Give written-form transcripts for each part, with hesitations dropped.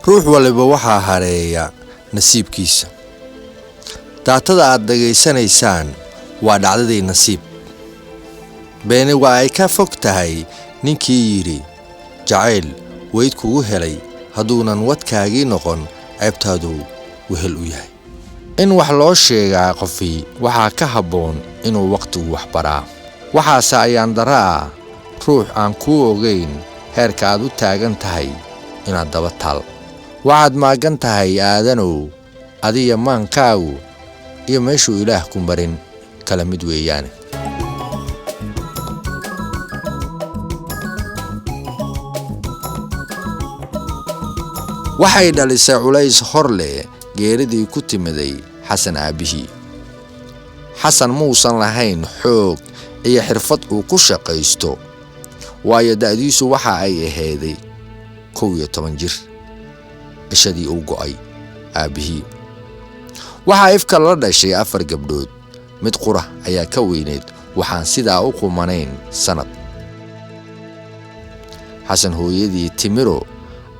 ruux waliba waxaa hareeya nasiibkiisa. daatada aad dhageysanaysaan waa dhacdadii nasiib. beeni waa ay ka fog tahay ninkii yidhi jacayl weyd kugu helay hadduunan wadkaagii noqon ceebtaadu wehel u yahay. in wax loo sheegaa qofii waxaa ka habboon inuu waqtigu wax baraa. waxaase ayaan daraa ruux aan kuu ogayn heerka aad u taagan tahay inaad daba taal. waxaad maagan tahay aadanow, adiya maankaagu iyo meeshuu ilaah ku marin kala mid weeyaane. waxay dhalisay culays hor leh geeridii ku timiday xasan aabihii. xasan muusan lahayn xoog iyo xirfad uu ku shaqaysto, waayo da'diisu waxa ay ahayday 11 jir ishadii uu go'ay aabihii. waxaa ifka la dhashay 4 gabdhood, mid qura ayaa ka weyneed waxaan sidaa u qumanayn sanad. xasan hooyadii Timiro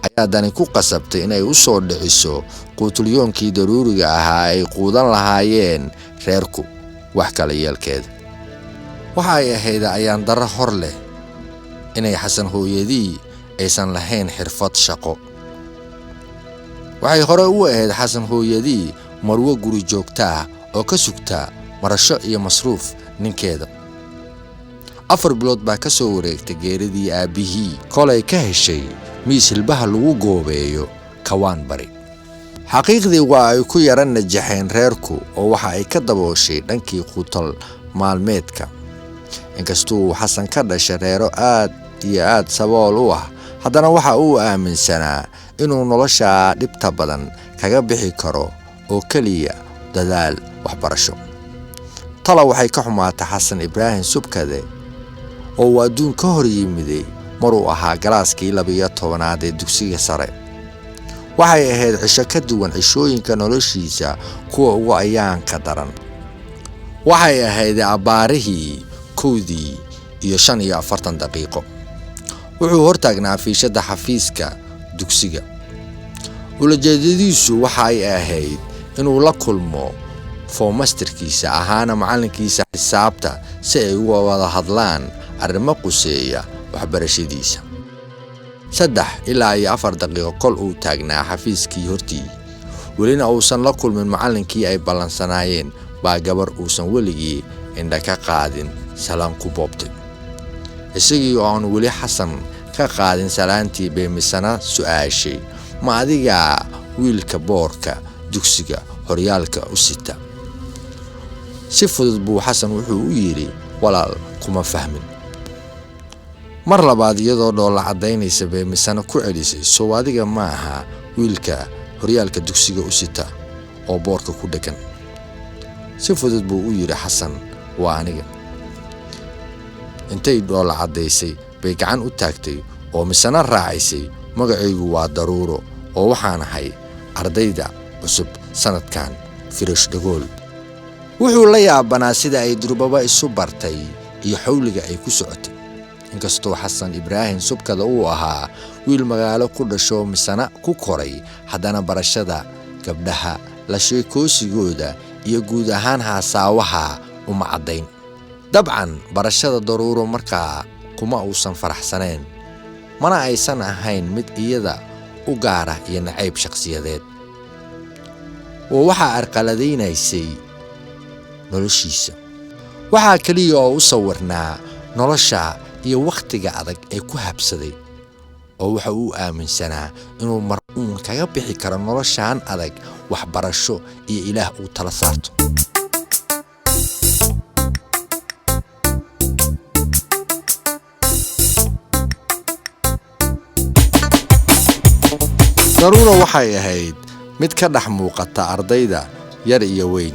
ayaa dani ku qasabtay inay u soo dhiciso quutulyoonkii daruuriga ahaa ay quudan lahaayeen reerku wax kala yeelkeeda. waxa ay ahayd ayaan daro hor leh inay xasan hooyadii aysan lahayn xirfad shaqo. waxay hore u ahayd xasan hooyadii marwo guri joogta oo ka sugta marasho iyo masruuf ninkeeda. 4 bilood baa ka soo wareegtay geeridii aabihii kolay ka heshay miis hilbaha lagu goobeeyo kawaan bari. xaqiiqdii waa ay ku yaran najaxeen reerku oo waxa ay ka dabooshay dhankii quutal maalmeedka. inkastuu xasan ka dhashay reero aad iyo aad sabool u ah, haddana waxa uu aaminsanaa inuu nolosha dhibta badan kaga bixi karo oo kaliya dadaal waxbarasho. tala waxay ka xumaatay xasan ibraahim subkade oo adduun ka hor yimiday maruu ahaa galaaskii 12aad ee dugsiga sare. waxay ahayd cisho ka duwan cishooyinka noloshiisa kuwa ugu ayaanka daran. waxay ahayd abaarihii 1:45 daqiiqo. wuxuu hortaagnaa fiishada xafiiska dugsiga. ulajeedadiisu waxa ay ahayd inuu la kulmo foomasterkiisa ahaana macalinkiisa xisaabta si ay uga wada hadlaan arrimo quseeya waxbarashadiisa. 3 ilaa 4 daqiiqo kol uu taagnaa xafiiskii hortii, welina uusan la kulmin macallinkii ay ballansanaayeen baa gabar uusan weligii indha ka qaadin salaam ku boobtay. isagii oo aan weli xasan ka qaadin salaantii bay misana su'aashay, ma adiga wiilka boorka dugsiga horyaalka u sita? si fudud buu xasan wuxuu u yiri, walaal kuma fahmin. mar labaad iyadoo dhoola cadaynaysa bay misana ku celisay, soo adiga ma aha wiilka horyaalka dugsiga u sita oo boorka ku dhagan? si fudud buu u yiri xasan, waa aniga. intay dhoola cadaysay bay gacan u taagtay oo misana raacisay, magacaygu waa Daruuro oo waxaan ahay ardayda cusub sanadkan Firish Dagool. wuxuu la yaabanaa sida ay durbaba isu bartay iyo xawliga ay ku socotay. inkastoo xasan ibraahim subkada uu ahaa wiil magaalo ku dhasho misana ku koray, haddana barashada gabdhaha, la sheekoosigooda iyo guud ahaan haasaawaha uma caddayn. dabcan barashada Daruuro markaa kuma uusan faraxsaneen, mana aysan ahayn mid iyada u gaara iyo nacayb shakhsiyadeed. waxaa arqaladaynaysay noloshiisa. waxaa kaliya oo u sawirnaa nolosha iyo waqtiga adag ee ku habsaday, oo waxa uu aaminsanaa inuu mar uun kaga bixi karo noloshaan adag waxbarasho iyo ilaah uu tala saarto. Daruuro waxay ahayd mid ka dhex muuqata ardayda yar iyo weyn.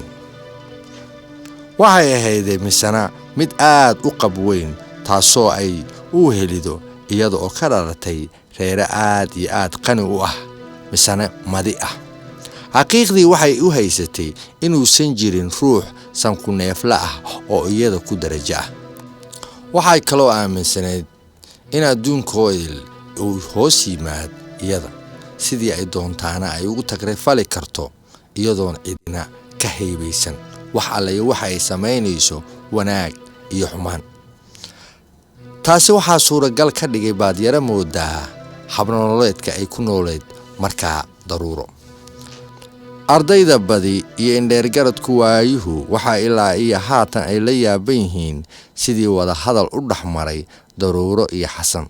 waxay ahayd misana mid aad u qab weyn, taasoo ay u helido iyada oo ka dhalatay reere aad iyo aad qani u ah misana madi ah. xaqiiqdii waxay u haysatay inuusan jirin ruux sanku neefla ah oo iyada ku darajo ah. waxay kaloo aaminsanayd in adduunkooda uu hoos yimaad iyada, sidii ay doontaana ay ugu tagrifali karto iyadoon cidina ka haybaysan wax alle waxa ay sameynayso wanaag iyo xumaan. taasi waxaa suuragal ka dhigay baadyara moodaa habnololeedka ay ku nooleed markaa daruuro. ardayda badi iyo indheergaradku waayuhu waxa ilaa iyo haatan ay la yaaban yihiin sidii wada hadal u dhaxmaray daruuro iyo xasan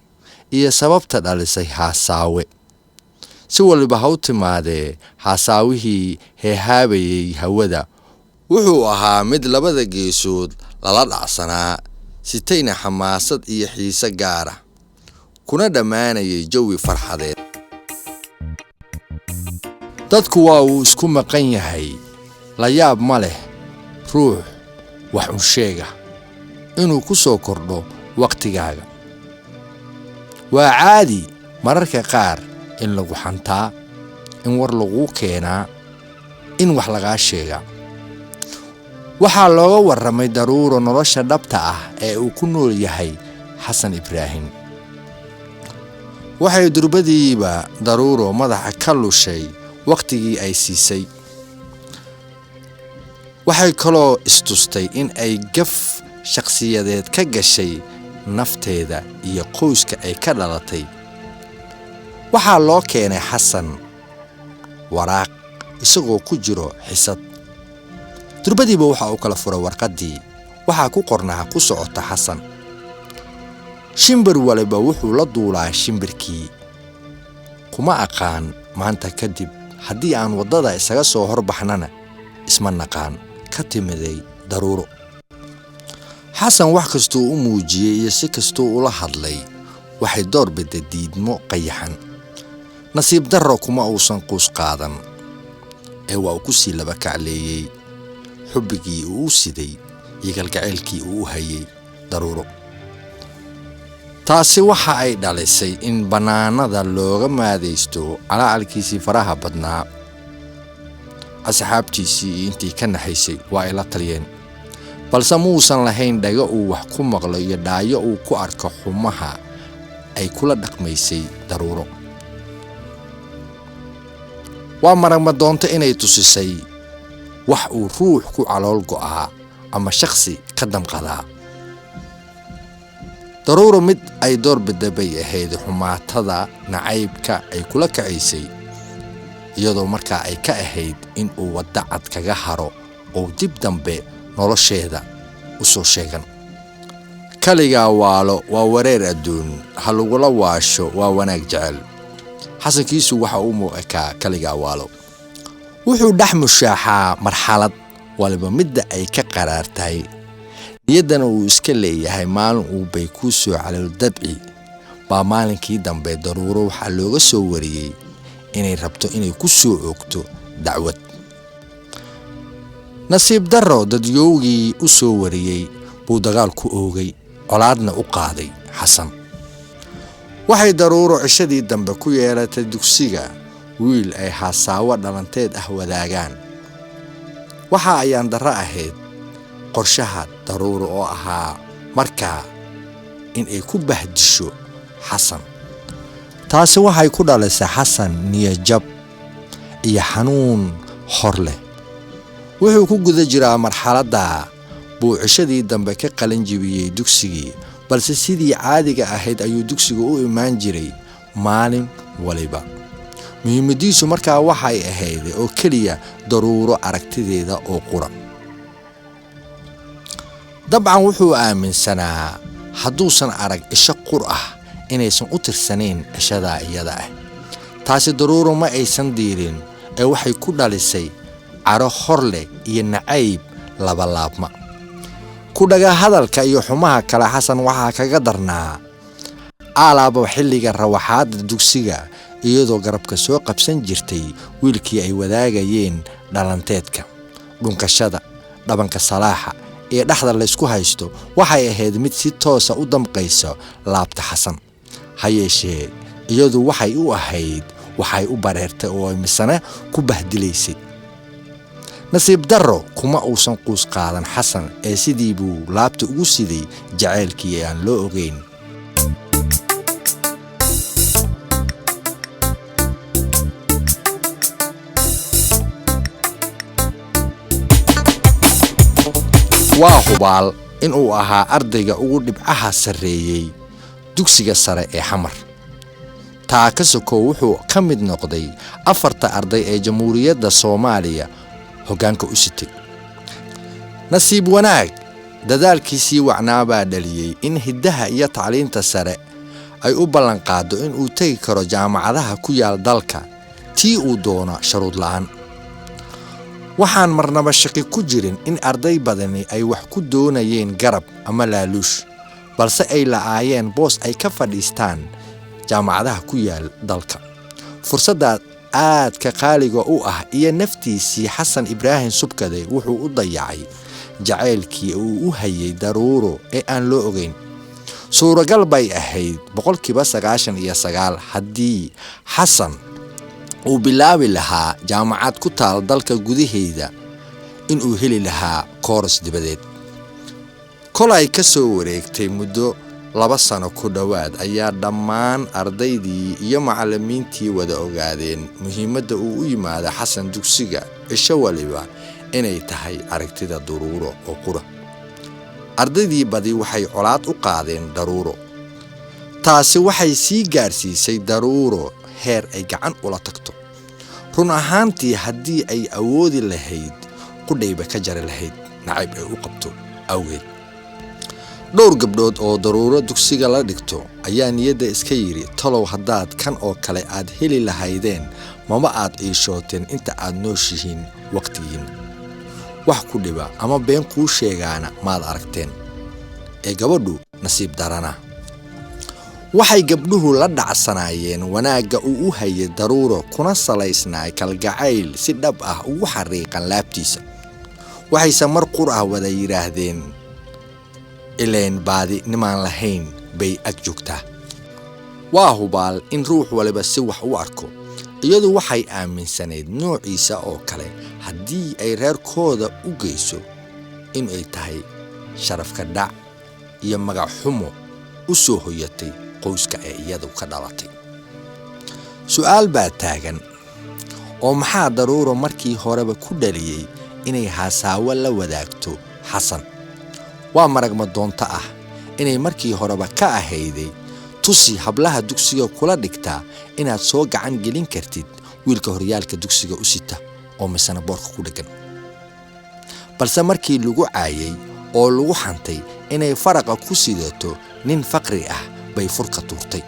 iyo sababta dhalisay haasaawe. si waliba ha u timaadee haasaawihii heehaabayay hawada wuxuu ahaa mid labada geesood lala dhacsanaa, sitayna xamaasad iyo xiise gaara, kuna dhammaanayay jawi farxadeed. dadku waa uu isku maqan yahay, la yaab ma leh ruux wax u sheega inuu ku soo kordho waqtigaaga. waa caadi mararka qaar in lagu xantaa, in war lagu keenaa, in wax lagaa sheega. waxaa looga warramay daruuro nolosha dhabta ah ee uu ku nool yahay xasan ibraahim. waxay durbadiiba daruuro madaxa ka lushay waqtigii ay siisay. waxay kaloo istustay in ay gaf shakhsiyadeed ka gashay nafteeda iyo qoyska ay ka dhalatay. waxaa loo keenay xasan waraaq isagoo ku jiro xisad. durbadiiba waxa uu kala furay warqaddii. waxaa ku qornaa ku socota xasan. shimbir waliba wuxuu la duulaa shimbirkii. kuma aqaan maanta kadib haddii aan waddada isaga soo horbaxnana isma naqaan. ka timiday daruuro. xasan wax kastuu u muujiyey iyo si kastuu ula hadlay waxay door biday diidmo qayaxan. nasiib darro kuma uusan quus qaadan ee waa uu ku sii laba kacleeyey xubbigii uu u siday iyo galgaceylkii uu u hayay daruuro. taasi waxa ay dhalisay in bannaanada looga maadaysto calacalkiisii faraha badnaa. asxaabtiisii iyo intii ka naxaysay waa ay la taliyeen, balse muusan lahayn dhago uu wax ku maqlo iyo dhaayo uu ku arko xumaha ay kula dhaqmaysay daruuro. waa maragma doonto inay tusisay wax uu ruux ku calool go'aa ama shakhsi ka damqadaa. daruuro mid ay door bidda bay ahayd xumaatada nacaybka ay kula kacaysay, iyadoo markaa ay ka ahayd in uu wadda cad kaga haro oo dib dambe nolosheeda u soo sheegan. kaligaa waalo waa wareer adduun, ha lagula waasho waa wanaag jecel. xasankiisu waxa uu muuqakaa kaligaa waalo. wuxuu dhex mushaaxaa marxalad waliba midda ay ka qaraar tahay. niyaddana uu iska leeyahay maalin uu bay kuu soo calool dabci baa maalinkii dambe daruuro waxaa looga soo wariyey inay rabto inay ku soo oogto dacwad. nasiib darro dadyowgii u soo wariyey buu dagaal ku oogay, colaadna u qaaday xasan. waxay daruuro cishadii dambe ku yeelatay dugsiga wiil ay haasaawo dhalanteed ah wadaagaan. waxa ayaan darro ahayd qorshaha daruuro oo ahaa markaa in ay ku bahdisho xasan. taasi waxay ku dhalisay xasan niyajab iyo xanuun hor leh. wuxuu ku guda jiraa marxaladda buu cishadii dambe ka qalin jibiyey dugsigii, balse sidii caadiga ahayd ayuu dugsiga u imaan jiray maalin waliba. muhiimadiisu markaa waxay ahayd oo keliya daruuro aragtideeda oo qura. dabcan wuxuu aaminsanaa hadduusan arag isha qur ah inaysan u tirsanayn cishadaa iyada ah. taasi daruuro ma aysan diirin ee waxay ku dhalisay caro hor leh iyo nacayb labalaabma. ku dhaga hadalka iyo xumaha kale xasan waxaa kaga darnaa alaaba xilliga rawaxaadda dugsiga, iyadoo garabka soo qabsan jirtay wiilkii ay wadaagayeen dhalanteedka. dhunkashada, dhabanka salaaxa iyo dhaxda la isku haysto waxay ahayd mid si toosa u damqayso laabta xasan. ha yeeshee iyadu waxay u ahayd waxay u bareertay oo ay misana ku bahdilaysay. nasiib darro kuma uusan quus qaadan xasan ee sidii buu laabta ugu siday jaceylkii aan loo ogeyn. waa hubaal inuu ahaa ardayga ugu dhibcaha sarreeyay dugsiga sare ee Xamar. taa ka sokow wuxuu ka mid noqday 4 arday ee Jamhuuriyadda Soomaaliya hoggaanka u sitay. nasiib wanaag dadaalkiisii wacnaa baa dhaliyay in hiddaha iyo tacliinta sare ay u ballan qaado in uu tagi karo jaamacadaha ku yaal dalka tii uu doona sharuud la'aan. waxaan marnaba shaqi ku jirin in arday badani ay wax ku doonayeen garab ama laaluush, balse ay la'aayeen boos ay ka fadhiistaan jaamacadaha ku yaal dalka. fursadda aadka qaaliga u ah iyo naftiisii Xasan Ibraahim Subkade wuxuu u dayacay jacaylkii uu u hayay Daruuro ee aan loo ogeyn. suuragal bay ahayd 99% haddii Xasan uu bilaabi lahaa jaamacad ku taal dalka gudaheeda inuu heli lahaa kooras dibadeed. kolay ka soo wareegtay muddo 2 sano ku dhawaad ayaa dhammaan ardaydii iyo macallimiintii wada ogaadeen muhiimadda uu u yimaado Xasan dugsiga isha waliba inay tahay aragtida Daruuro oo qura. ardaydii badi waxay colaad u qaadeen Daruuro. taasi waxay sii gaarsiisay Daruuro heer ay gacan ula tagto. run ahaantii haddii ay awoodi lahayd qudhayba ka jari lahayd nacayb ay u qabto awgeed. dhowr gabdhood oo Daruuro dugsiga la dhigto ayaa niyadda iska yiri talow haddaad kan oo kale aad heli lahaydeen mama aad iishooteen inta aad nooshihiin waqtigiin. wax ku dhiba ama been kuu sheegaana maad aragteen. ee gabadhu nasiib darana. waxay gabdhuhu la dhacsanaayeen wanaagga uu u hayay Daruuro kuna salaysnaa kalgacayl si dhab ah ugu xariiqan laabtiisa. waxayse mar qur ah wada yiraahdeen ileen baadi nimaan lahayn bay ag joogtaa. waa hubaal in ruux waliba si wax u arko. iyadu waxay aaminsanayd noociisa oo kale haddii ay reerkooda u geyso in ay tahay sharafka dhac iyo magac xumo u soo hoyatay qoyska ee iyadu ka dhalatay. su'aal baa taagan oo maxaa Daruuro markii horeba ku dhaliyay inay haasaawo la wadaagto Xasan. waa maragma doonta ah inay markii horeba ka ahayday tusi hablaha dugsiga kula dhigtaa inaad soo gacan gelin kartid wiilka horyaalka dugsiga u sita oo misana boorka ku dhagan. balse markii lagu caayay oo lagu xantay inay faraqa ku sidato nin faqri ah bay furka tuurtay.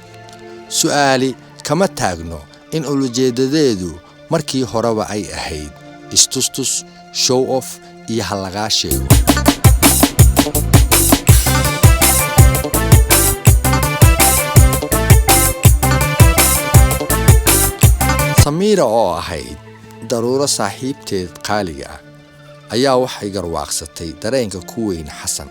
su'aali kama taagno in ulujeedadeedu markii horeba ay ahayd istustus, show off iyo halagaa sheego. Samiira oo ahayd Daruuro saaxiibteed qaaliga ah ayaa waxay garwaaqsatay dareenka ku weyn Xasan.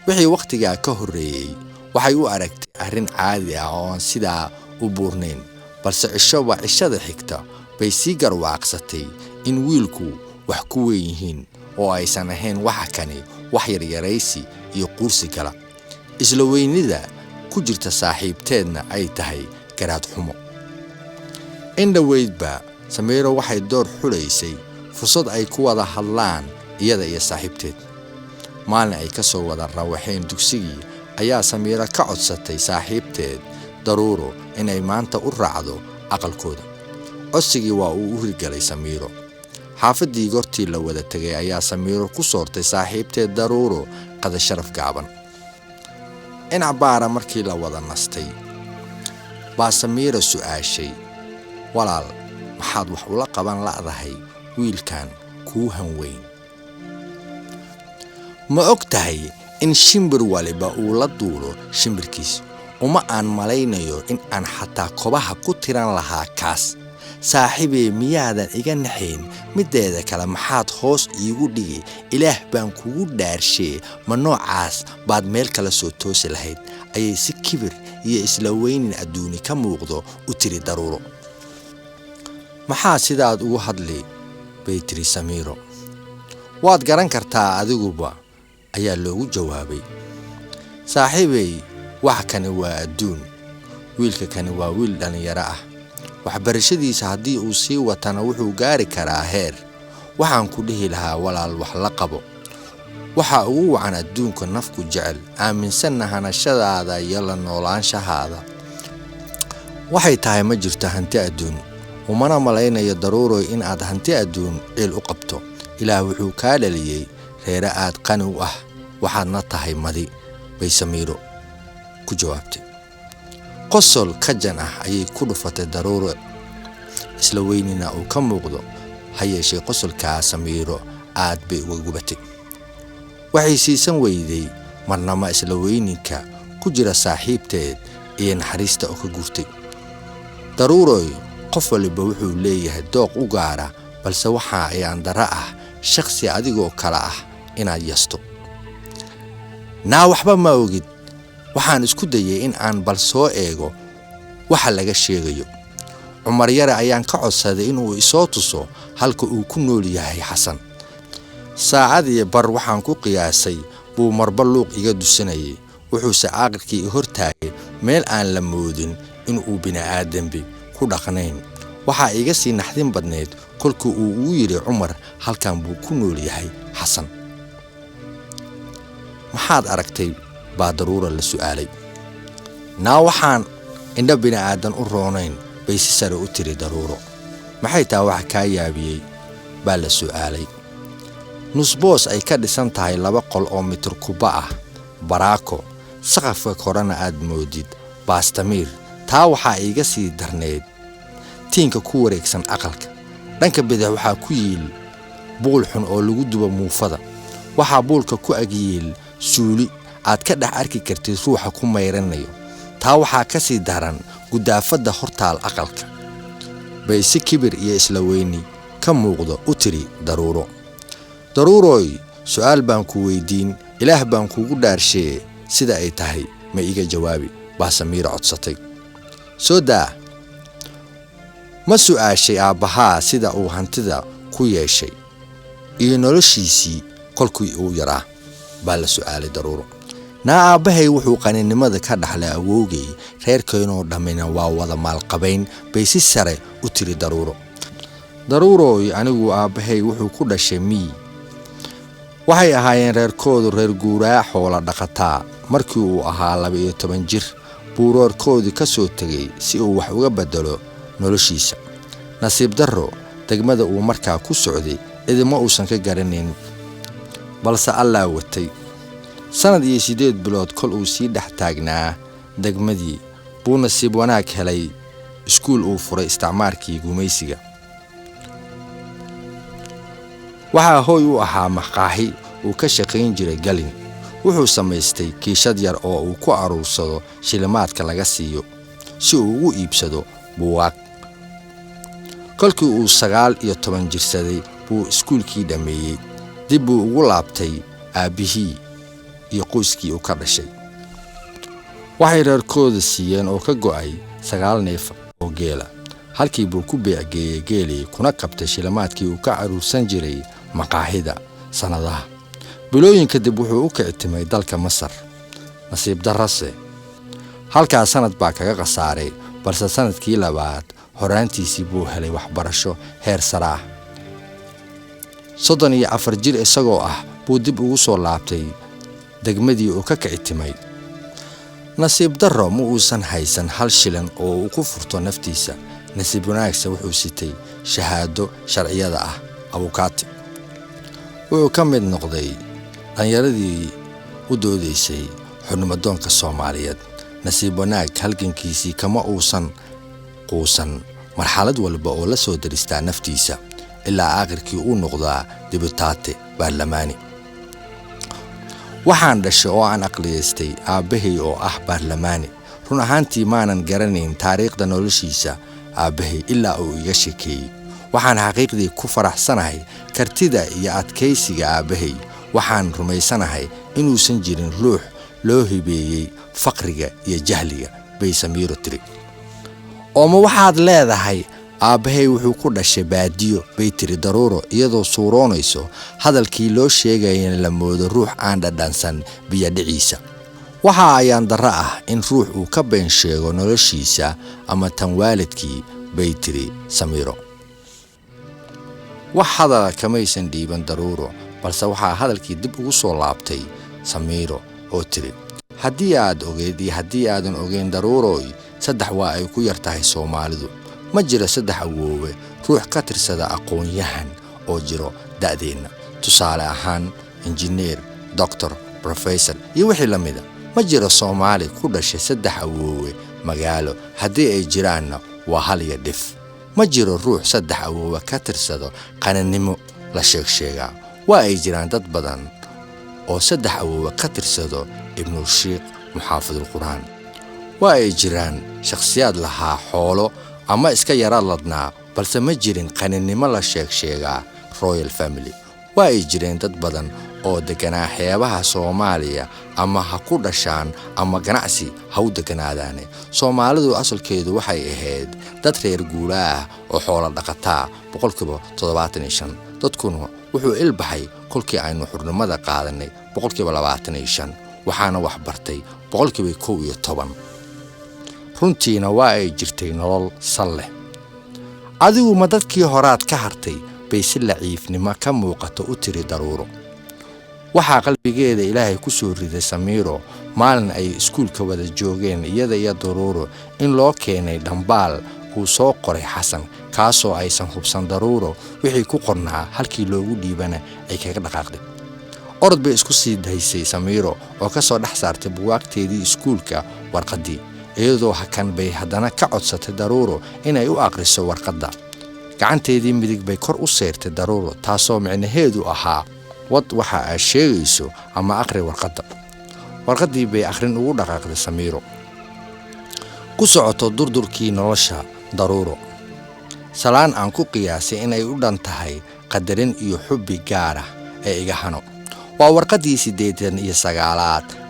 wixii waqtiga ka horeeyay waxay u aragtay arrin caadi ah oo aan sidaa u buurnayn, balse cishada xigta bay sii garwaaqsatay in wiilku wax ku weyn yihiin oo aysan ahayn waxa kani wax yaryaraysi iyo quursi gala. isla weynida ku jirta saaxiibteedna ay tahay garaad xumo. indhaweydba Samiira waxay door xulaysay fursad ay ku wada hadlaan iyada iyo saaxiibteed. maalin ay ka soo wada rawaxeen dugsigii ayaa Samiira ka codsatay saaxiibteed Daruuro inay maanta u raacdo aqalkooda. codsigii waa uu u hirgalay Samiiro. xaafadii goortii la wada tagay ayaa Samiiro ku soortay saaxiibteed Daruuro qada sharaf gaaban. cabaara markii la wada nastay baa Samiira su'aashay walaal maxaad wax ula qaban la'dahay wiilkan kuu hanweyn. ma ogtahay in shimbir waliba uu la duulo shimbirkiis. uma aan malaynayo in aan xataa kobaha ku tiran lahaa kaas. saaxiibey miyaadan iga naxayn mideeda kale maxaad hoos iigu dhigi. ilaah baan kugu dhaarshee ma noocaas baad meel kala soo toosi lahayd ayay si kibir iyo isla weynin adduuni ka muuqdo u tiri Daruuro. maxaa sidaad ugu hadli bay tiri Samiiro. waad garan kartaa adiguba ayaa loogu jawaabay. saaxiibey wax kani waa adduun. wiilka kani waa wiil dhalinyaro ah. waxbarashadiisa haddii uu sii watana wuxuu gaari karaa heer. waxaan ku dhihi lahaa walaal wax la qabo. waxa ugu wacan adduunka nafku jecel aaminsanna hanashadaada iyo la noolaanshahaada waxay tahay ma jirto hanti adduun umana malaynayo daruuro in aad hanti adduun ceel u qabto ilaah wuxuu ka dhaliyay reer aad qani u ah waxaadna tahay madi bay Samiiro ku jawaabtay qosol ka jan ah ayay ku dhufatay daruuro isla weynina uu ka muuqdo hayeeshee qosolka Samiiro aad bay uga gubatay waxay siisan weyday marnama isla weyninka ku jira saaxiibteed ee naxariista oo ka gurtay daruuroy qof waliba wuxuu leeyahay dooq u gaara balse waxa ay andara ah shakhsi adigoo kala ah inaad yasto waxba ma ogid waxaan isku dayay in aan bal soo eego waxa laga sheegayo Umar yare ayaan ka codsaday inuu isoo tuso halka uu ku nool yahay Xasan saacadii bar waxaan ku qiyaasay buu marba luuq iga dusanayay wuxuu aqalkii hortaagay meel aan la moodin in uu bini'aadambi ku dhaqnayn waxa iga sii naxdin badneed kolkuu uu yiri Umar halkan buu ku nool yahay Xasan maxaad aragtay baa daruuro la su'aalay waxaan indha bini'aadan u roonayn bay si sare u tiri daruuro maxay taa wax ka yaabiyay baa la su'aalay nusboos ay ka dhisan tahay 2 qol oo mitir kuba ah baraako saqafka korana aad moodid baastamiir taa waxa iga sii darneed tiinka ku wareegsan aqalka dhanka bidix waxa ku yiil buul xun oo lagu dubo muufada waxa buulka ku agiil suuli aad ka dhex arki kartid ruuxa ku meyranayo taa waxa ka sii daran gudaafada hortaal aqalka bay si kibir iyo isla weyni ka muuqdo u tiri daruuroy su'aal baan ku weydiin ilaah baan kugu dhaarshay sida ay tahay ma iga jawaabi baa Samiiro codsatay soo daa ma su'aashay aabaha sida uu hantida ku yeeshay iyo noloshiisii kolkii uu yaraa baa la su'aalay daruuro aabahay wuxuu qaninimada ka dhaxlay awowgay reerkeenoo dhamina waa wada maal qabayn bay si sare u tiri daruuroy anigu aabahay wuxuu ku dhashay waxay ahaayeen reerkoodu reer guuraa xoola dhaqataa markii uu ahaa 12 jir buuroorkoodii ka soo tagay si uu wax uga bedelo noloshiisa nasiib darro degmada uu markaa ku socday idima uusan ka garaneyn balse Allah watay sanad iyo 8 bilood kol uu sii dhex taagnaa degmadii buu nasiib wanaag helay iskuul uu furay isticmaalkii gumaysiga waxa hooy u ahaa maqaaxi uu ka shaqayn jiray galin wuxuu samaystay kiishad yar oo uu ku aruursado shilimaadka laga siiyo si uu ugu iibsado buugaag kolkii uu 19 jirsaday buu iskuulkii dhameeyay dib buu ugu laabtay aabihii iyo qoyskii uu ka dhashay waxay reerkooda siiyeen oo ka go'ay 9 neef oo geela halkii buu ku beecgeeyay geelii kuna qabtay shilimaadkii uu ka aruursan jiray maqaaxida sanadaha bilooyin kadib wuxuu u kictimay dalka Masar nasiib darrase halka sanad baa kaga qasaaray balse sanadkii labaad horaantiisii buu helay waxbarasho heer sare ah 34 jir isagoo ah buu dib ugu soo laabtay degmadii uu ka kictimay nasiib darro ma uusan haysan hal shilin oo uu ku furto naftiisa nasiib wanaagsan wuxuu sitay shahaado sharciyada ah abukaati wuxuu ka mid noqday danyaradii u doodaysay xurnimadoonka Soomaaliyeed nasiib wanaag halgankiisii kama uusan quusan marxalad walba oo la soo daristaa naftiisa ilaa aakhirkii uu noqdaa dibutaate baarlamaani waxaan dhashay oo aan aqliyeystay aabahay oo ah baarlamaani run ahaantii maanan garanayn taariikhda noloshiisa aabahay ilaa uu iga sheekeeyay waxaan xaqiiqdii ku faraxsanahay kartida iyo adkaysiga aabahay waxaan rumaysanahay inuusan jirin ruux loo hibeeyay faqriga iyo jahliga bay Samiiro tiri oo ma waxaad leedahay aabahay wuxuu ku dhashay baadiyo bay tiri daruuro iyadoo suuroonayso hadalkii loo sheegay in la moodo ruux aan dhadhansan biyo dhiciisa waxa ayaan darro ah in ruux uu ka been sheego noloshiisa ama tan waalidkii bay tiri Samiiro wax hadal kamaysan dhiiban daruuro balse waxaa hadalkii dib ugu soo laabtay Samiiro oo tiri haddii aad ogeyd iyo haddii aadan ogeyn daruuroy saddex waa ay ku yartahay Soomaalidu ma jiro saddex awoowe ruux ka tirsada aqoon-yahan oo jiro da'deena tusaale ahaan injineer doctor professor iyo wixii la mid ah ma jiro Soomaali ku dhashay saddex awoowe magaalo haddii ay jiraanna waa hal iyo dhif ma jiro ruux saddex awoowe ka tirsado qananimo la sheegaa waa ay jiraan dad badan oo saddex awoowe ka tirsado ibnu Sheekh muxaafidul Quraan waa ay jiraan shakhsiyaad lahaa xoolo ama iska yara ladnaa balse ma jirin qananimo la sheegaa royal family waa ay jireen dad badan oo deganaa xeebaha Soomaaliya ama ha ku dhashaan ama ganacsi ha u deganaadaan Soomaalidu asalkeedu waxay ahayd dad reer guuraa ah oo xoolo dhaqataa 75% dadkuna wuxuu ilbaxay kolkii aynu xurnimada qaadanay 25% waxaana wax bartay 11% runtiina waa ay jirtay nolol sal leh adigu ma dadkii horaad ka hartay bay si laciifnimo ka muuqato u tiri daruuro waxaa qalbigeeda Ilaahay ku soo riday Samiiro maalin ay iskuulka wada joogeen iyada iyo daruuro in loo keenay dhambaal uu soo qoray Xasan kaasoo aysan hubsan daruuro wixii ku qornaa halkii loogu dhiibana ay kaga dhaqaaqday orod bay isku sii daysay Samiiro oo ka soo dhex saartay buugaagteedii iskuulka warqadii iyadoo hakan bay haddana ka codsatay daruuro inay u aqriso warqadda gacanteedii midig bay kor u saartay daruuro taasoo micnaheedu ahaa wad waxa ay sheegayso ama aqri warqadii bay aqrin ugu dhaqaaqday Samiiro ku socoto durdurkii nolosha daruuro salaan aan ku qiyaasay inay u dhan tahay qadarin iyo xubbi gaar ah ee iga hano waa warqadii 89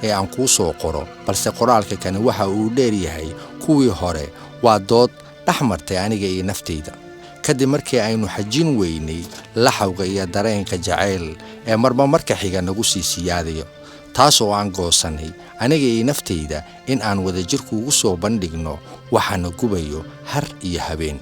ee aan ku soo qoro balse qoraalka kan waxa uu dheer yahay kuwii hore waa dood dhaxmartay aniga iyo naftayda kadib markii aynu xajin weynay laxawga iyo dareenka jacayl ee marka xiga nagu sii siyaadayo taasoo aan goosanay aniga iyo naftayda in aan wada jirku ugu soo bandhigno waxaana gubayo har iyo habeen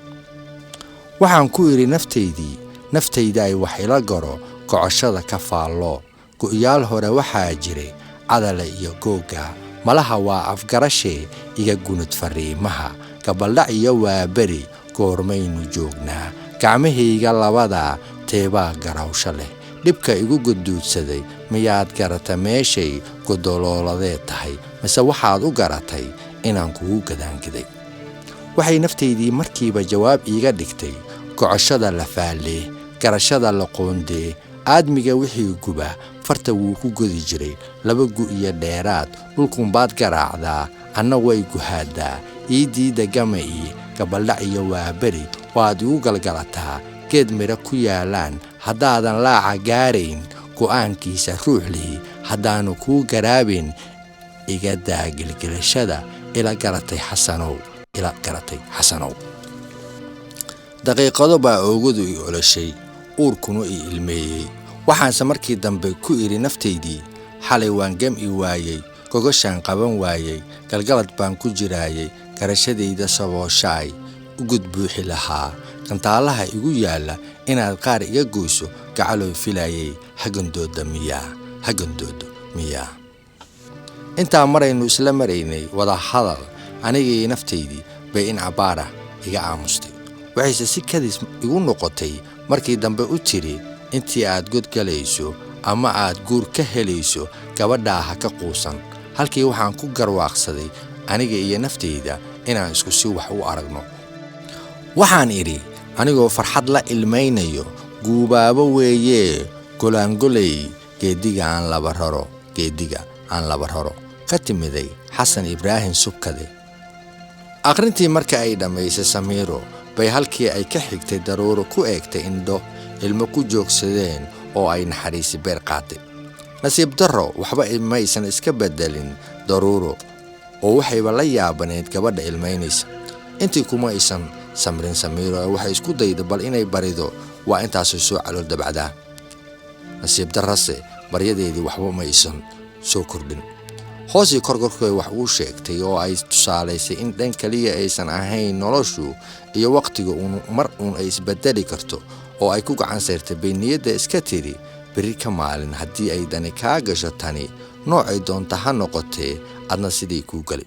waxaan ku iri naftayda ay wax ila garo go'ashada ka faallo go'yaal hore waxaa jiray cadale iyo googa malaha waa afgarashe iga gunud fariimaha gabaldhac iyo waa bari goormaynu joognaa gacmahayga labada teebaa garawsha leh dhibka igu guduudsaday miyaad garata meeshay godolooladee tahay mise waxaad u garatay inaan kugu gadaangiday waxay naftaydii markiiba jawaab iiga dhigtay go'ashada la faalee garashada la qoondee aadmiga wixii guba farta wuu ku godi jiray laba gu iyo dheeraad dhulkunbaad garaacdaa anna way guhaadaa iidiida gamai gabaldhac iyo waa bari waad igu galgalataa geed mira ku yaalaan haddaadan laaca gaarayn go'aankiisa ruux lihi haddaanu kuu garaabin iga daa gilgilashada ila garatay xasanow daqiiqado baa oogadu i oloshay uurkunu i ilmeeyey waxaanse markii dambe ku iri naftaydii xalay waan gam'i waayey gogashaan qaban waayey galgalad baan ku jiraayey garashadayda sabooshaay u gudbuuxi lahaa qantaalaha igu yaalla inaad qaar iga goyso gacalow filayay hagandoodo miyaa intaa maraynu isla maraynay wada hadal anigii naftaydii bay in cabaara iga aamustay waxayse si kadis igu noqotay markii dambe u tiri intii aad godgalayso ama aad guur ka helayso gabadhaa ha ka quusan halkii waxaan ku garwaaqsaday aniga iyo naftayda inaan isku si wax u aragno waxaan idhi anigoo farxad la ilmaynayo guubaabo weeye golaangolay geediga aan laba raro ka timiday Xasan Ibraahim Subkade aqrintii marka ay dhamaysay Samiiro bay halkii ay ka xigtay daruuro ku eegtay indho ilmo ku joogsadeen oo ay naxariis beer qaatay nasiib darro waxba imaysan iska bedelin daruuro oo waxayba la yaabaneed gabadha ilmaynaysa intii kuma aysan samrin Samiiro waxay isku dayday bal inay barido waa intaas soo calool dabacdaa nasiib darrase baryadeedii waxba ma aysan soo kordhin hoosii korkorkay wax uu sheegtay oo ay tusaaleysay in dhan kaliya aysan ahayn noloshu iyo waqtiga mar ay isbedeli karto oo ay ku gacan saartay niyadda iska tiri beri ka maalin haddii ay dani kaa gasho tani noocay doonta ha noqotee adna sidii kuu gali.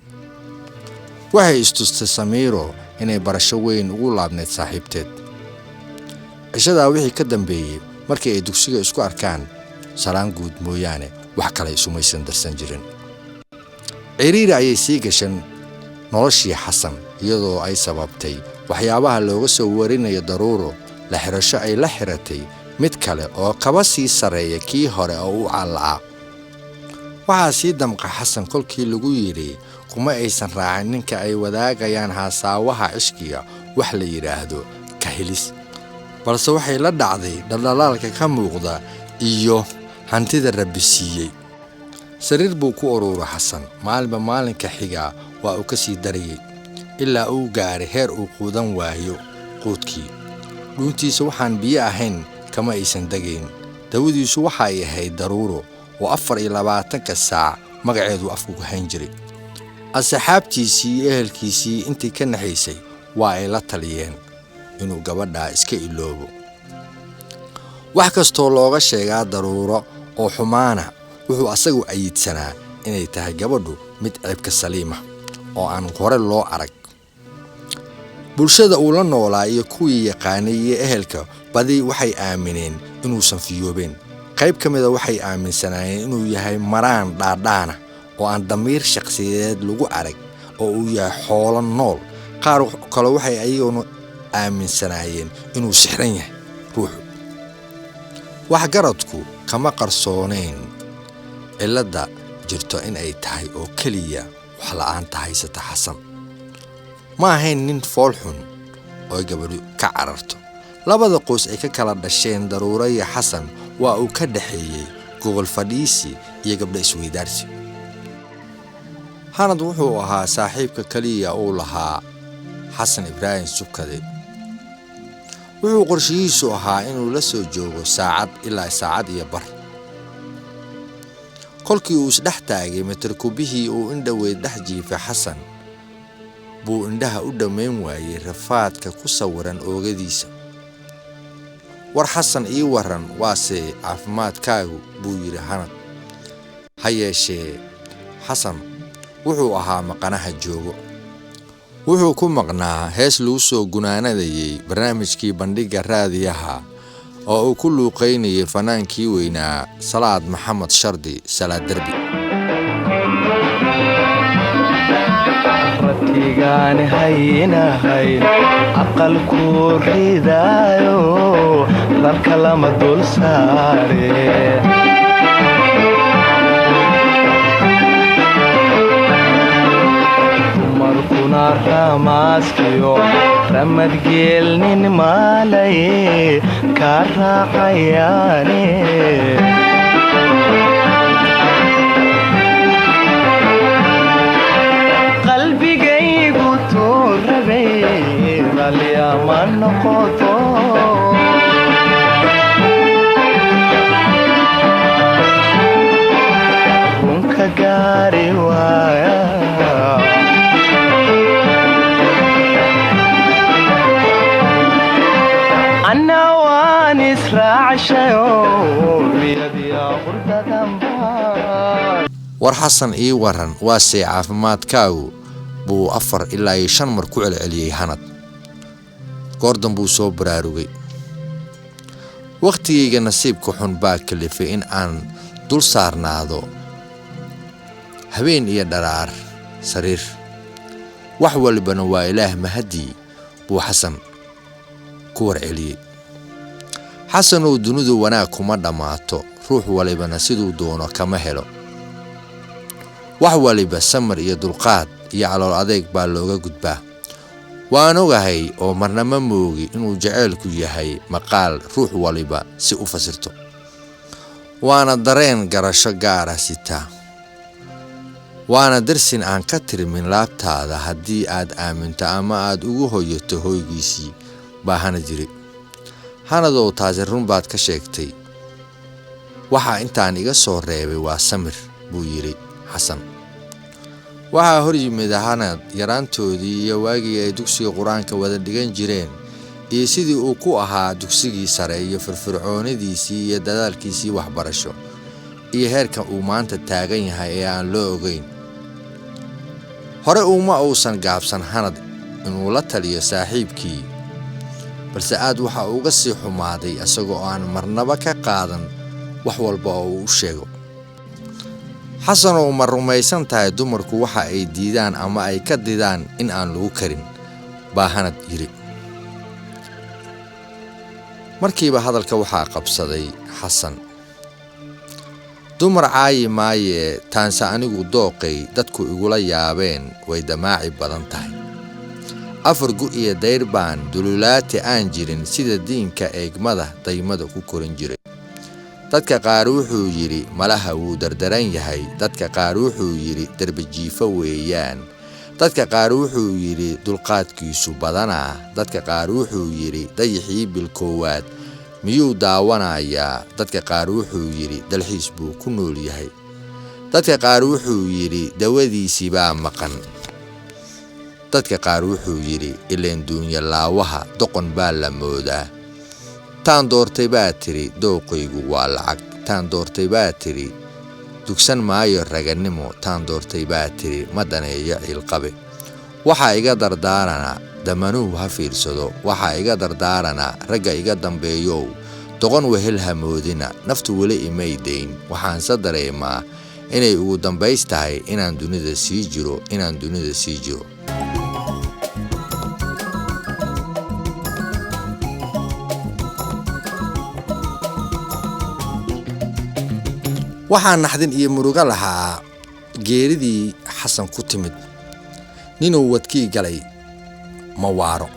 waxay istustay Samiiro inay barasho weyn ugu laabneed saaxiibteed. cishadaa wixii ka dambeeyey markii ay dugsiga isku arkaan salaan guud mooyaane wax kale isumaysan darsan jirin. ciriiri ayay sii gashan noloshii Xasan iyadoo ay sababtay waxyaabaha looga soo warinayo Daruuro la xirasho ay la xiratay mid kale oo kaba sii sareeya kii hore oo u caalaa. waxaa sii damqa Xasan kolkii lagu yiri kuma aysan raacin ninka ay wadaagayaan haasaawaha cishqiga wax la yiraahdo ka helis, balse waxay la dhacday dhalaalka ka muuqda iyo hantida Rabbi siiyey. sariir buu ku ururay Xasan maalinba maalinka xiga waa uu ka sii darayay ilaa uu gaaray heer uu quudan waayo quudkii. dhuuntiisa waxaan biyo ahayn kama aysan dagayn. dawadiisu waxay ahayd Daruuro oo 24 saac magaceedu afku ku hayn jiray. asxaabtiisii iyo ehelkiisii intii ka naxaysay waa ay la taliyeen inuu gabadha iska iloobo. wax kastoo looga sheegaa Daruuro oo xumaana wuxuu asagu ayidsanaa inay tahay gabadhu mid ceebka saliima oo aan hore loo arag. bulshada uu la noolaa iyo kuwii yaqaanay iyo ehelka badi waxay aamineen inuusan fiyoobeen. qayb ka mid ah waxay aaminsanaayeen inuu yahay maraan dhaadhaana oo aan damiir shakhsiyeed lagu arag oo uu yahay xoolo nool. qaar kale waxay ayaguna aaminsanaayeen inuu sixran yahay ruuxu. waxgaradku kama qarsooneyn cilada jirto in ay tahay oo kaliya wax la'aanta haysata Xasan. ma ahayn nin fool xun oo gabadhu ka cararto. labada qoys ay ka kala dhasheen Daruuro iyo Xasan waa uu ka dhaxeeyay gogol fadhiisi iyo gabdho isweydaarsi. Hanad wuxuu ahaa saaxiibka kaliya oo lahaa Xasan Ibraahim Subkade. wuxuu qorshihiisu ahaa inuu la soo joogo saacad ilaa saacad iyo bar. kolkii uu isdhex taagay matarkubihii uu indhaweyd dhex jiifay Xasan buu indhaha u dhammayn waayay rafaadka ku sawiran oogadiisa. war Xasan ii waran waase caafimaadkaagu buu yiri Hanad. ha yeeshee Xasan wuxuu ahaa maqanaha joogo. wuxuu ku maqnaa hees lagu soo gunaanadayay barnaamijkii bandhiga raadiyaha oo uu ku luuqeynayay fanaankii weynaa Salaad Maxamed Shardi Salaad Derbi. ratigaan haynahay aqalku ridaayo dalka lama dul saare. dumarkuna ramaaskiyo ramadgeelnin maalay ka raacayaane. qalbigaygu tuurabay ralyama noqoto. runka gaari waaya anna waan israacshayo riyadiya qurdadanba. war Xasan ii waran waase caafimaadkaagu buu 4 ilaa 5 mar ku celceliyay Hanad. goordan buu soo baraarugay. waqtigayga nasiibku xun baa kalifay in aan dul saarnaado habeen iyo dharaar sariir. wax walbana waa Ilaah mahadii buu Xasan ku warceliyay. Xasan oo dunidu wanaag kuma dhamaato ruux walibana siduu doono kama helo. wax waliba samir iyo dulqaad iyo calool adeeg baa looga gudbaa. waan ogahay oo marna ma moogi inuu jaceelku yahay maqaal ruux waliba si u fasirto. waana dareen garasho gaar ah sita. waana darsin aan ka tirmin laabtaada haddii aad aaminto ama aad ugu hoyato hoygiisii baa Hanad jiri. Hanadoo taasi run baad ka sheegtay. waxa intaan iga soo reebay waa samir buu yiri Xasan. waxaa hor yimid Hanad yaraantoodii iyo waagii ay dugsiga quraanka wada dhigan jireen iyo sidii uu ku ahaa dugsigii sare iyo firfircoonidiisii iyo dadaalkiisii waxbarasho iyo heerka uu maanta taagan yahay ee aan loo ogeyn. hore uma uusan gaabsan Hanad inuu la taliyo saaxiibkii, balse aad waxa uga sii xumaaday asagoo aan marnaba ka qaadan wax walba oo uu sheego. xasan oo ma rumaysan tahay dumarku waxa ay diidaan ama ay ka didaan in aan lagu karin, baa Hanad yiri. markiiba hadalka waxaa qabsaday xasan. dumar caayi maaye taanse anigu dooqay dadku igula yaabeen way damaaci badan tahay. afar gu iyo dayr baan dululaati aan jirin sida diinka eegmada daymada ku korin jiray. dadka qaar wuxuu yiri malaha wuu dardaran yahay, dadka qaar wuxuu yiri darbajiifo weeyaan, dadka qaar wuxuu yiri dulqaadkiisu badanaa, dadka qaar wuxuu yiri dayixii bil koowaad miyuu daawanayaa, dadka qaar wuxuu yiri dalxiis buu ku nool yahay, dadka qaar wuxuu yiri dawadiisii baa maqan, dadka qaar wuxuu yiri ileen duunya laawaha doqon baa la moodaa. taan doortay baa tiri dooqaygu waa lacag, taan doortay baa tiri dugsan maayo raganimo, taan doortay baa tiri madaneeyo ciilqabe. waxaa iga dardaarana damanuhu ha fiirsado, waxaa iga dardaarana ragga iga dambeeyow doqon wehel hamoodina, naftu weli imay dayn, waxaanse dareemaa inay ugu dambays tahay inaan dunida sii jiro, inaan dunida sii jiro. waxaa naxdin iyo murugo lahaa geeridii xasan ku timid. ninuu wadkii galay ma waaro.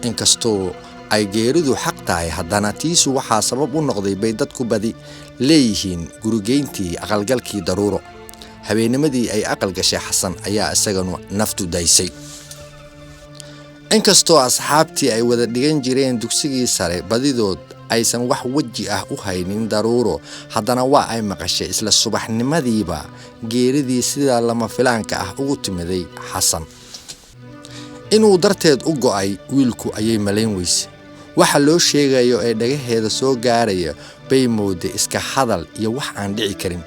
inkastoo ay geeridu xaq tahay, haddana tiisu waxaa sabab u noqday bay dadku badi leeyihiin gurigeyntii aqalgalkii daruuro. habeennimadii ay aqal gashay xasan ayaa isaganu naftu daysay. inkastoo asxaabtii ay wada dhigan jireen dugsigii sare badidood aysan wax waji ah u haynin daruuro, haddana waa ay maqashay isla subaxnimadiiba geeridii sida lama filaanka ah ugu timiday xasan. inuu darteed u go'ay wiilku ayay malayn weyse. waxa loo sheegayo ee dhagaheeda soo gaaraya bay mooday iska hadal iyo wax aan dhici karin.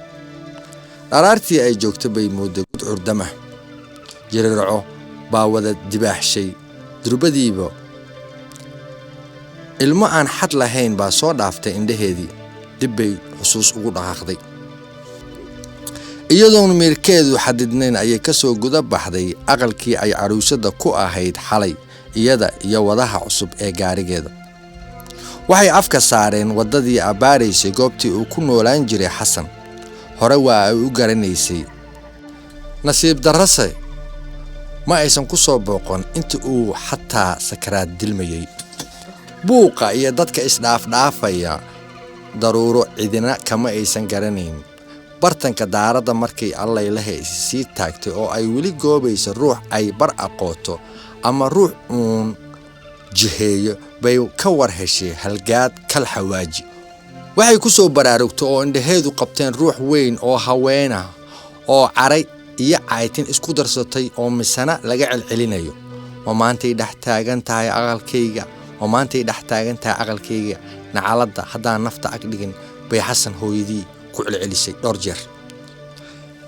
dharaartii ay joogto bay mooday gud curdama. jirirco baa wada dibaaxshay. durbadiiba ilmo aan xad lahayn baa soo dhaaftay indhaheedii. dib bay xusuus ugu dhaqaaqday. iyadoon meerkeedu xadidnayn ayay ka soo guda baxday aqalkii ay caruusada ku ahayd xalay, iyada iyo wadaha cusub ee gaarigeeda. waxay afka saareen wadadii abaaraysay goobtii uu ku noolaan jiray xasan. hore waa ay u garanaysay. nasiib darrase ma aysan ku soo booqon inta uu xataa sakaraad dilmayay. buuqa iyo dadka isdhaafdhaafaya daruuro cidina kama aysan garanayn. bartanka daaradda markay allaylaha sii taagtay oo ay weli goobaysa ruux ay bar aqooto ama ruux uun jiheeyo bay ka war heshay halgaad kal xawaaji. waxay ku soo baraarugtay oo indhaheedu qabteen ruux weyn oo haweena oo caray iyo caytin isku darsatay oo misana laga celcelinayo. ma maantay dhex taagan tahay aqalkayga, ma maantay dhex taagan tahay aqalkayga nacalada haddaan nafta ag dhigin, bay xasan hooyadii ku celcelisay dhowr jeer.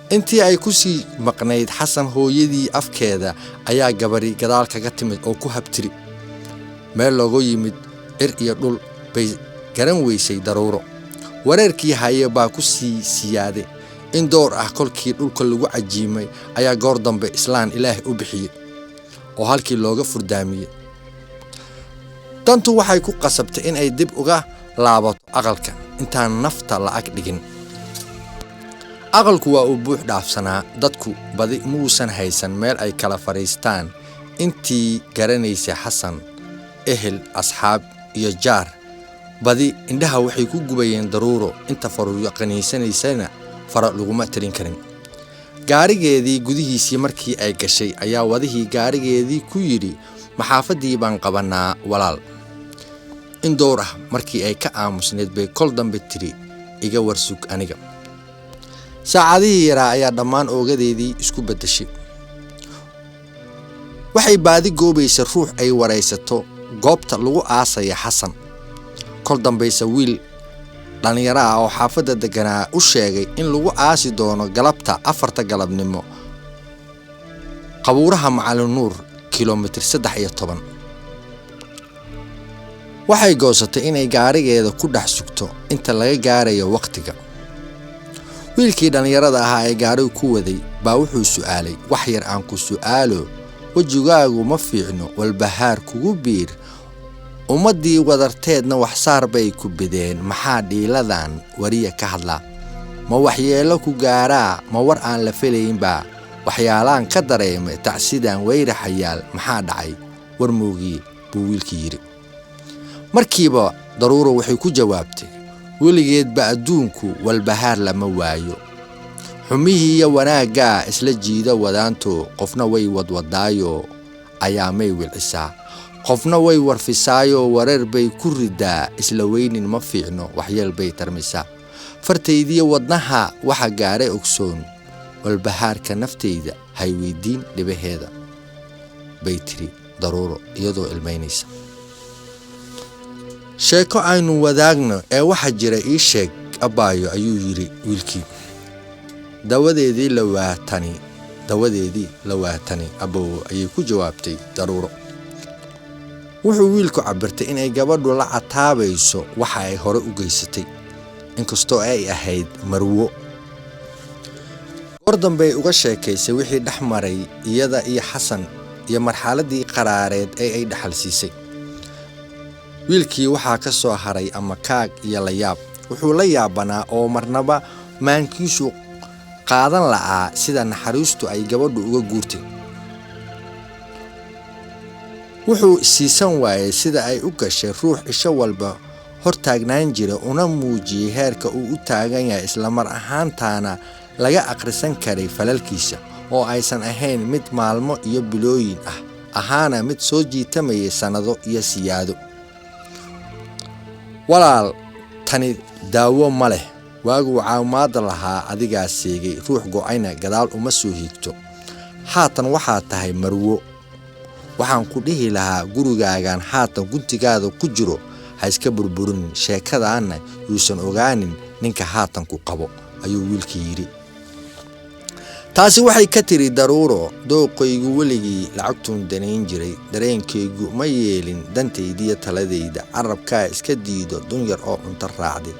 intii ay ku sii maqnayd xasan hooyadii afkeeda ayaa gabari gadaal kaga timid oo ku habtiri. meel loogu yimid cir iyo dhul bay garan weysay daruuro. wareerkii haye baa ku sii siyaaday. in door ah kolkii dhulka lagu cajiimay ayaa goor dambe islaan ilaahay u bixiyey oo halkii looga furdaamiyey. dantu waxay ku qasabtay in ay dib uga laabato aqalka intaan nafta la ag dhigin. aqalku waa uu buux dhaafsanaa. dadku badi muusan haysan meel ay kala fariistaan. intii garanaysay xasan, ehel, asxaab iyo jaar badi indhaha waxay ku gubayeen daruuro. inta faruuryo qaniisanaysana fara laguma tirin karin. gaarigeedii gudihiisii markii ay gashay ayaa wadihii gaarigeedii ku yidhi maxaafadii baan qabanaa walaal. in door ah markii ay ka aamusneed bay kol dambe tiri iga warsug aniga. saacadihii yaraa ayaa dhammaan oogadeedii isku beddeshay. waxay baadi goobaysa ruux ay waraysato goobta lagu aasaya xasan. kol dambaysa wiil dhalinyaro ah oo xaafadda deganaa u sheegay in lagu aasi doono galabta 4 galabnimo qabuuraha Macalin Nuur kiiloomitir 13. waxay goosatay inay gaarigeeda ku dhex sugto inta laga gaarayo waqtiga. wiilkii dhalinyarada ahaa ee gaariga ku waday baa wuxuu su'aalay, wax yar aan ku su'aalo, wajigaagu ma fiicno walbahaar kugu biir, ummadii wadarteedna wax saar bay ku bideen, maxaa dhiiladan wariya ka hadla, ma waxyeelo ku gaaraa, ma war aan la filaynba, waxyaalaan ka dareemay tacsidaan weyraxayaal, maxaa dhacay, war moogii buu wiilkii yiri. markiiba daruuro waxay ku jawaabtay, weligeedba adduunku walbahaar lama waayo, xumihii iyo wanaagga isla jiida wadaanto, qofna way wadwadaayo ayaamay wilcisaa, qofna way warfisaayo wareer bay ku ridaa, isla weynin ma fiicno waxyeel bay tarmisaa, fartaydiya wadnaha waxa gaaray ogsoon, walbahaarka naftayda hay weydiin dhibaheeda bay tiri daruuro iyadoo ilmeynaysa. sheeko aynu wadaagno ee waxa jira ii sheeg abaayo, ayuu yiri wiilkii. dawadeedii la waatani abow, ayay ku jawaabtay daruuro. wuxuu wiilku cabirtay inay gabadhu la cataabayso waxa ay hore u geysatay, inkastoo ay ahayd marwo. goor dambe uga sheekaysay wixii dhex maray iyada iyo xasan iyo marxaladii qaraareed ee ay dhaxal siisay. wiilkii waxaa ka soo haray ama kaag iyo la yaab. wuxuu la yaabanaa oo marnaba maankiisu qaadan la'aa sida naxariistu ay gabadhu uga guurtay. wuxuu siisan waayay sida ay u gashay ruux isha walba hortaagnaan jira, una muujiyay heerka uu u taagan yahay, isla mar ahaantaana laga akhrisan karay falalkiisa oo aysan ahayn mid maalmo iyo bilooyin ah, ahaana mid soo jiitamayay sanado iyo siyaado. walaal, tani daawo ma leh, waagu caawimaada lahaa adigaa seegay, ruux go'ayna gadaal uma soo hiigto. haatan waxaa tahay marwo, waxaan ku dhihi lahaa gurigaagan haatan guntigaada ku jiro ha iska burburin, sheekadaana yuusan ogaanin ninka haatan ku qabo, ayuu wiilkii yiri. taasi waxay ka tiri daruuro, dooqaygu weligii lacagtuun danayn jiray, dareenkaygu ma yeelin dantaydiiyo taladayda, carabkaa iska diido dunyar oo cunto raacday,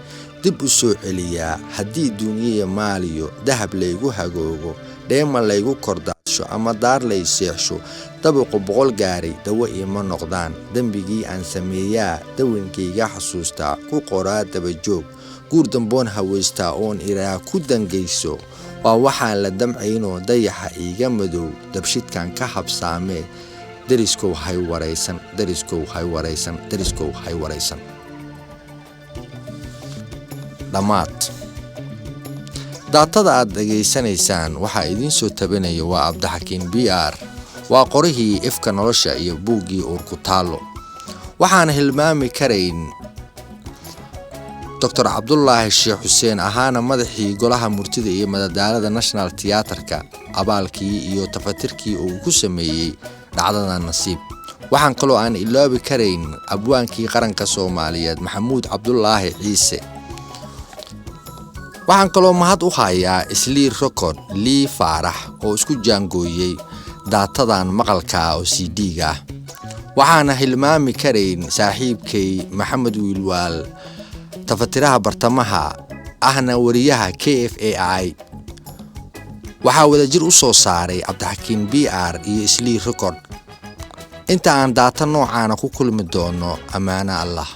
dib u soo celiyaa haddii duuniya maaliyo dahab laygu hagoogo, dheema laygu kordaadsho ama daar lay seexsho, dabaqo 100 gaaray dawo iima noqdaan, dembigii aan sameeyaa dawankayga xasuustaa, ku qoraa dabajoog, guur damboon haweystaa oon iraa ku dangayso, waa waxaan la damcaynoo dayaxa iiga madow, dabshidkan ka habsaamee, dariskow hay waraysan, dariskow hay waraysan, dariskow hay waraysan. dhammaad. daatada aad dhageysanaysaan waxaa idiin soo tabinaya waa Cabdixakiin BR, waa qorihii ifka nolosha iyo buuggii uur ku taalo. waxaan hilmaami karayn Dr. Cabdullaahi Sheekh Xuseen ahaana madaxii golaha murtida iyo madadaalada National Theatre-ka, abaalkii iyo tafatirkii uu ku sameeyay dhacdada nasiib. waxaan kaloo aan ilaabi karayn abwaankii qaranka Soomaaliyeed Maxamuud Cabdullaahi Ciise. waxaan kaloo mahad u hayaa Isliir Record Lii Faarax oo isku jaangooyay daatadan maqalka oo CD-ga. waxaana hilmaami karayn saaxiibkay Maxamed Wiilwaal, tafatiraha bartamaha ahna wariyaha KFAI. waxaa wadajir u soo saaray Cabdixakiin BR iyo Isliir Record. inta aan daata noocaana ku kulmi doono, amaana Allah.